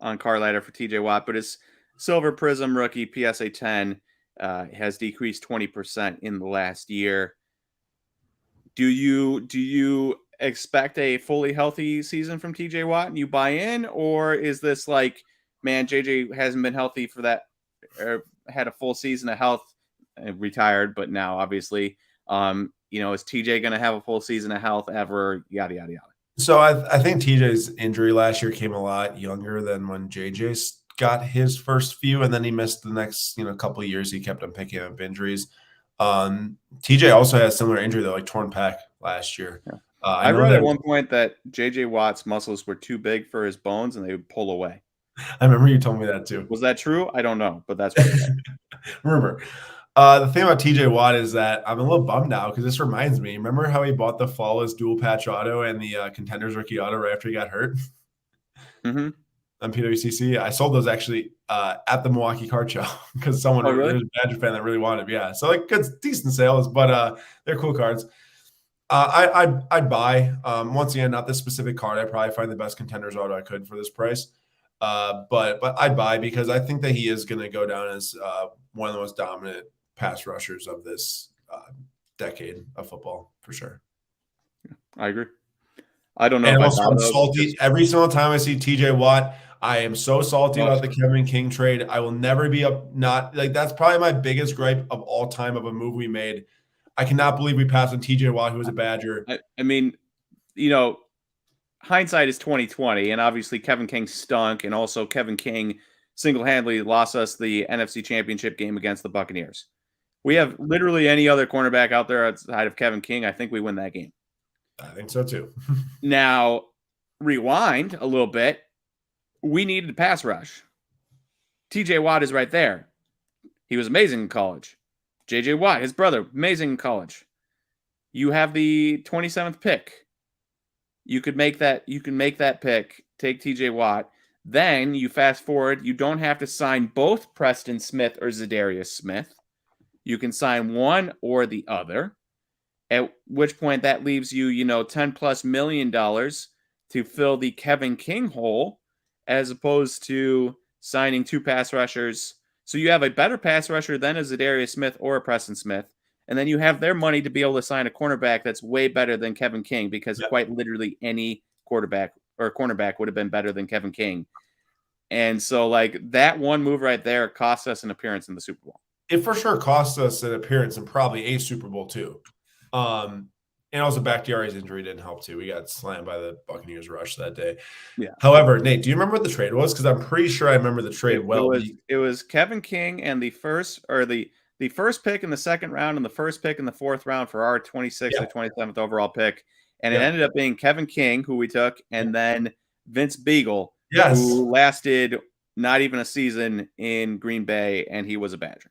S2: Car Ladder for TJ Watt, but his Silver Prism rookie PSA 10 has decreased 20% in the last year. Do you expect a fully healthy season from TJ Watt and you buy in, or is this like, man, JJ hasn't been healthy for that, or had a full season of health, retired, but now obviously, is TJ going to have a full season of health ever? Yada, yada, yada. So
S1: I think TJ's injury last year came a lot younger than when JJ got his first few, and then he missed the next couple of years. He kept on picking up injuries. TJ also had a similar injury though, like torn pec last year.
S2: Yeah. I read at one point that JJ Watt's muscles were too big for his bones and they would pull away.
S1: I remember you told me that too.
S2: Was that true? I don't know, but that's what
S1: rumor. The thing about TJ Watt is that I'm a little bummed now because this reminds me. Remember how he bought the flawless dual patch auto and the Contenders rookie auto right after he got hurt?
S2: Mm-hmm.
S1: On PWCC. I sold those actually at the Milwaukee Card Show because someone was a Badger fan that really wanted them. Yeah, so like good, decent sales, but they're cool cards. I'd buy. Once again, not this specific card. I'd probably find the best Contenders auto I could for this price. But I'd buy because I think that he is going to go down as one of the most dominant pass rushers of this decade of football for sure.
S2: Yeah, I agree. I don't know.
S1: And also, I'm salty every single time I see TJ Watt. I am so salty about the Kevin King trade. I will never be that's probably my biggest gripe of all time of a move we made. I cannot believe we passed on TJ Watt, who was a Badger.
S2: I mean, hindsight is 2020, and obviously Kevin King stunk, and also Kevin King single-handedly lost us the NFC Championship game against the Buccaneers. We have literally any other cornerback out there outside of Kevin King. I think we win that game.
S1: I think so too.
S2: Now, rewind a little bit. We needed a pass rush. TJ Watt is right there. He was amazing in college. JJ Watt, his brother, amazing in college. You have the 27th pick. You can make that pick, take TJ Watt. Then you fast forward, you don't have to sign both Preston Smith or Zadarius Smith. You can sign one or the other, at which point that leaves you, $10+ million to fill the Kevin King hole, as opposed to signing two pass rushers. So you have a better pass rusher than a Zadarius Smith or a Preston Smith, and then you have their money to be able to sign a cornerback that's way better than Kevin King, because quite literally any quarterback or cornerback would have been better than Kevin King. And so, that one move right there cost us an appearance in the Super Bowl.
S1: It for sure cost us an appearance and probably a Super Bowl too. And also Bakhtiari's injury didn't help too. We got slammed by the Buccaneers rush that day.
S2: Yeah.
S1: However, Nate, do you remember what the trade was? Because I'm pretty sure I remember the trade well.
S2: It was Kevin King and the first pick in the second round and the first pick in the fourth round for our 26th or 27th overall pick. And it ended up being Kevin King, who we took, and then Vince Beagle, who lasted not even a season in Green Bay, and he was a Badger.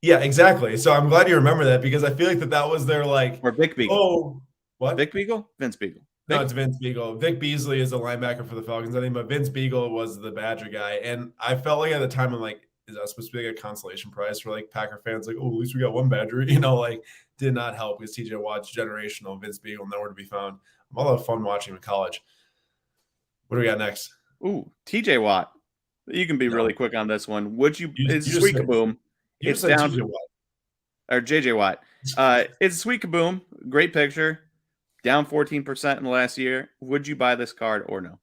S1: Yeah, exactly. So I'm glad you remember that, because I feel like that was their
S2: or Vic Beagle.
S1: Oh, what?
S2: Vic Beagle? Vince Beagle.
S1: No, it's Vince Beagle. Vic Beasley is the linebacker for the Falcons, I think, but Vince Beagle was the Badger guy. And I felt like at the time, I'm like, is that supposed to be like a consolation prize for Packer fans? Like, oh, at least we got one Badger, did not help, because TJ Watt's generational. Vince Beagle nowhere to be found. I'm all fun watching him in college. What do we got next?
S2: Ooh, TJ Watt. You can be really quick on this one. Would you? It's Sweet Kaboom. It's down
S1: TJ Watt.
S2: Or JJ Watt. It's Sweet Kaboom. Great picture. Down 14% in the last year. Would you buy this card or no?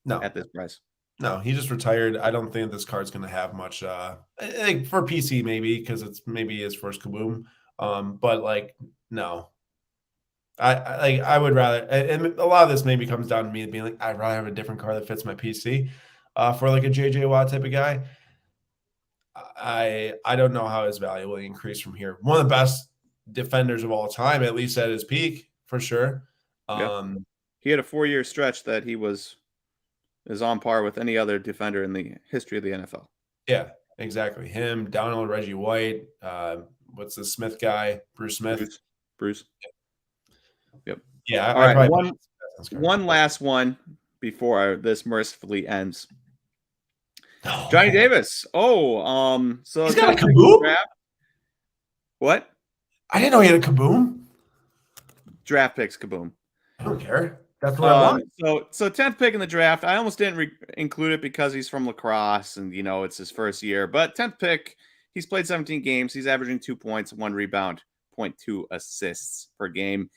S1: No.
S2: At this price?
S1: No, he just retired. I don't think this card's going to have much. For PC maybe, because it's maybe his first Kaboom. But no. I would rather, and a lot of this maybe comes down to me being I'd rather have a different car that fits my PC. For a JJ Watt type of guy, I don't know how his value will increase from here. One of the best defenders of all time, at least at his peak, for sure.
S2: He had a 4-year stretch that he is on par with any other defender in the history of the NFL.
S1: Yeah, exactly. Him, Donald, Reggie White. What's the Smith guy? Bruce Smith.
S2: Bruce. Yep.
S1: Yeah.
S2: All right. One last one before this mercifully ends.
S1: Oh,
S2: Johnny Davis. So
S1: he's got a Kaboom?
S2: What?
S1: I didn't know he had a Kaboom.
S2: Draft picks Kaboom.
S1: I don't care. That's what I want.
S2: So 10th pick in the draft. I almost didn't include it because he's from lacrosse and it's his first year. But 10th pick, he's played 17 games. He's averaging 2 points, 1 rebound, 0.2 assists per game.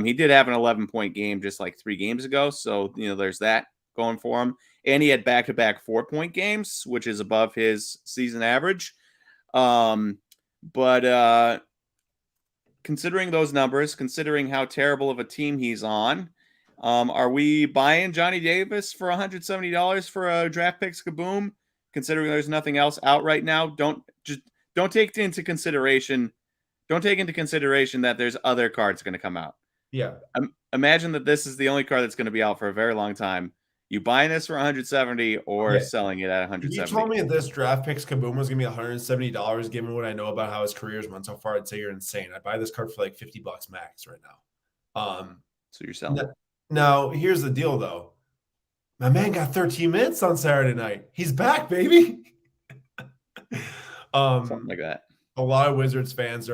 S2: He did have an 11-point game just 3 games ago. So, there's that going for him. And he had back-to-back 4-point games, which is above his season average. But considering those numbers, considering how terrible of a team he's on, are we buying Johnny Davis for $170 for a draft picks Kaboom? Considering there's nothing else out right now, don't take into consideration. Don't take into consideration that there's other cards going to come out.
S1: Yeah.
S2: Imagine that this is the only card that's going to be out for a very long time. You buying this for $170 or selling it at $170?
S1: If you told me that this draft picks Kaboom was going to be $170, given what I know about how his career's went so far, I'd say you're insane. I'd buy this card for $50 max right now.
S2: So you're selling.
S1: Now, here's the deal, though. My man got 13 minutes on Saturday night. He's back, baby.
S2: Something like that.
S1: A lot of Wizards fans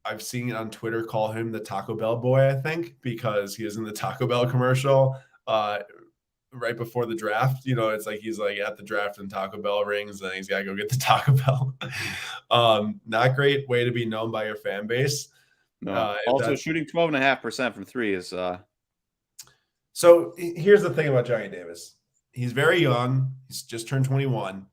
S1: I've seen on Twitter call him the Taco Bell boy, I think, because he was in the Taco Bell commercial right before the draft. It's he's at the draft and Taco Bell rings and he's got to go get the Taco Bell. Not great way to be known by your fan base.
S2: No. Also, shooting 12.5% from 3 is.
S1: So here's the thing about Johnny Davis. He's very young. He's just turned 21.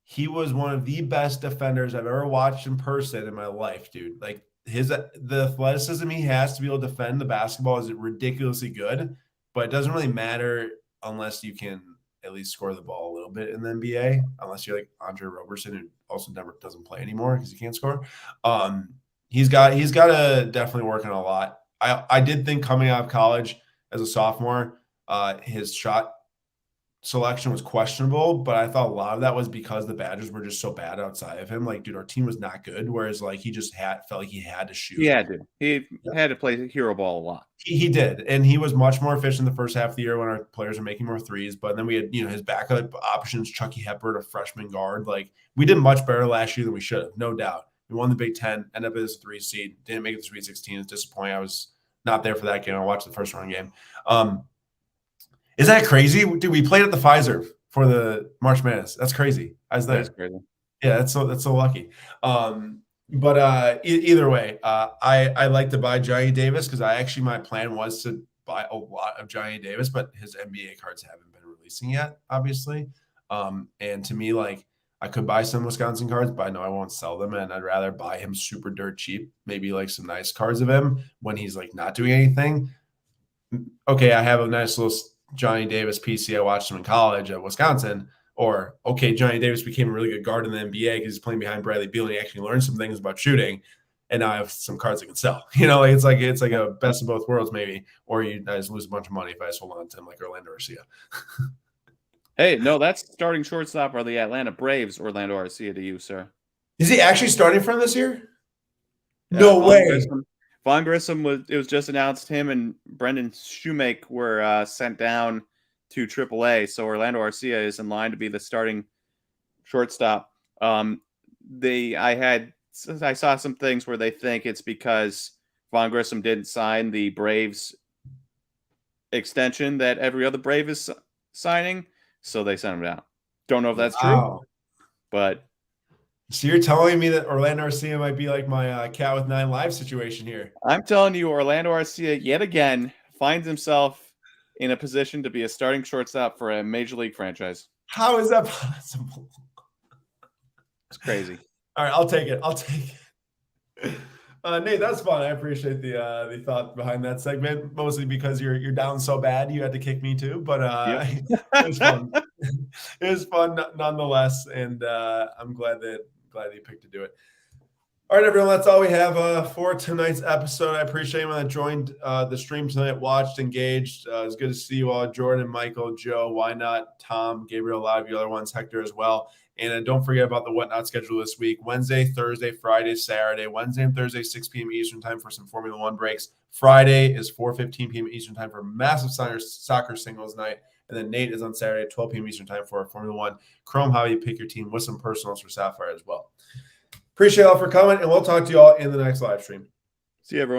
S1: He was one of the best defenders I've ever watched in person in my life, dude. The athleticism he has to be able to defend the basketball is ridiculously good, but it doesn't really matter unless you can at least score the ball a little bit in the NBA, unless you're Andre Roberson, who also never doesn't play anymore because he can't score. He's got to definitely work on a lot. I did think coming out of college as a sophomore, his shot selection was questionable, but I thought a lot of that was because the Badgers were just so bad outside of him. Dude, our team was not good. Whereas he just felt like he had to shoot.
S2: He had to play hero ball a lot.
S1: He did. And he was much more efficient the first half of the year when our players were making more threes. But then we had, his backup options, Chucky Hepburn, a freshman guard. We did much better last year than we should have, no doubt. We won the Big Ten, ended up as a 3 seed, didn't make it to Sweet 16. It's disappointing. I was not there for that game. I watched the first round game. Is that crazy? Dude, we played at the Pfizer for the March Madness. That's crazy. I was there.
S2: That's crazy.
S1: Yeah, that's so lucky. But either way, I like to buy Johnny Davis because my plan was to buy a lot of Johnny Davis, but his NBA cards haven't been releasing yet, obviously. And to me, like, I could buy some Wisconsin cards, but I know I won't sell them, and I'd rather buy him super dirt cheap, maybe like some nice cards of him when he's like not doing anything. Okay, I have a nice little Johnny Davis PC. I watched him in college at Wisconsin. Or, okay, Johnny Davis became a really good guard in the NBA because he's playing behind Bradley Beal and he actually learned some things about shooting. And now I have some cards I can sell. You know, it's like a best of both worlds, maybe. Or you guys lose a bunch of money if I just hold on to him like Orlando Arcia.
S2: Hey, no, that's starting shortstop are the Atlanta Braves, Orlando Arcia to you, sir.
S1: Is he actually starting from this year?
S2: Yeah,
S1: No way.
S2: Vaughn Grissom was just announced him and Brendan Shoemake were sent down to AAA, so Orlando Arcia is in line to be the starting shortstop. I saw some things where they think it's because Vaughn Grissom didn't sign the Braves extension that every other Brave is signing, so they sent him down. Don't know if that's true, but
S1: so you're telling me that Orlando Arcia might be like my Cat with 9 Lives situation here?
S2: I'm telling you, Orlando Arcia yet again finds himself in a position to be a starting shortstop for a major league franchise.
S1: How is that possible?
S2: It's crazy.
S1: All right, I'll take it. Nate, that's fun. I appreciate the thought behind that segment, mostly because you're down so bad you had to kick me too. But it was fun. It was fun nonetheless, and I'm glad that you picked to do it. All right, everyone, that's all we have for tonight's episode. I appreciate anyone that joined the stream tonight, watched, engaged. It's good to see you all. Jordan, Michael, Joe, why not, Tom, Gabriel, a lot of you other ones, Hector as well. And don't forget about the Whatnot schedule this week. Wednesday, Thursday, Friday, Saturday. Wednesday and Thursday, 6 p.m. Eastern time for some Formula One breaks. Friday is 4:15 p.m. Eastern time for massive soccer singles night. And then Nate is on Saturday at 12 p.m. Eastern time for Formula One Chrome Hobby Pick Your Team with some personals for Sapphire as well. Appreciate y'all for coming, and we'll talk to you all in the next live stream.
S2: See you, everyone.